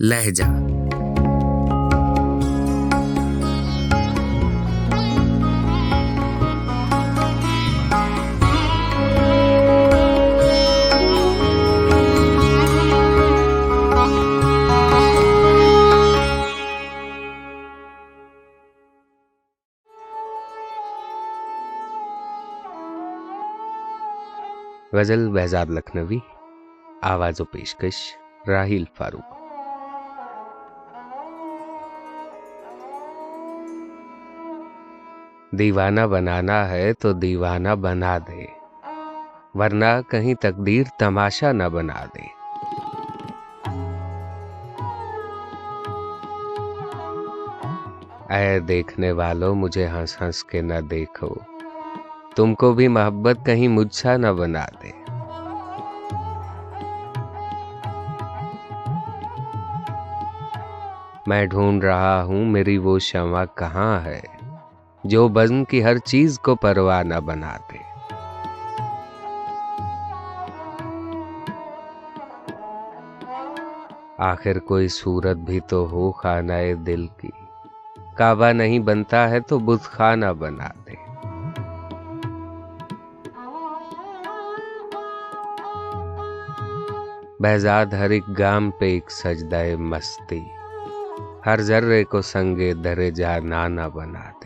लहजा। गजल बहजाद लखनवी, आवाज़ व पेशकश राहिल फारूक। दीवाना बनाना है तो दीवाना बना दे, वरना कहीं तकदीर तमाशा न बना दे। ऐ देखने वालों मुझे हंस हंस के न देखो, तुमको भी मोहब्बत कहीं मुझसा न बना दे। मैं ढूंढ रहा हूं मेरी वो शम्आ कहाँ है, जो बज़्म की हर चीज को परवाह न बना दे। आखिर कोई सूरत भी तो हो खानाए दिल की, काबा नहीं बनता है तो बुत खाना बना दे। बहजाद हर एक गाम पे एक सजदाए मस्ती, हर जर्रे को संगे दरे जाना न बना दे।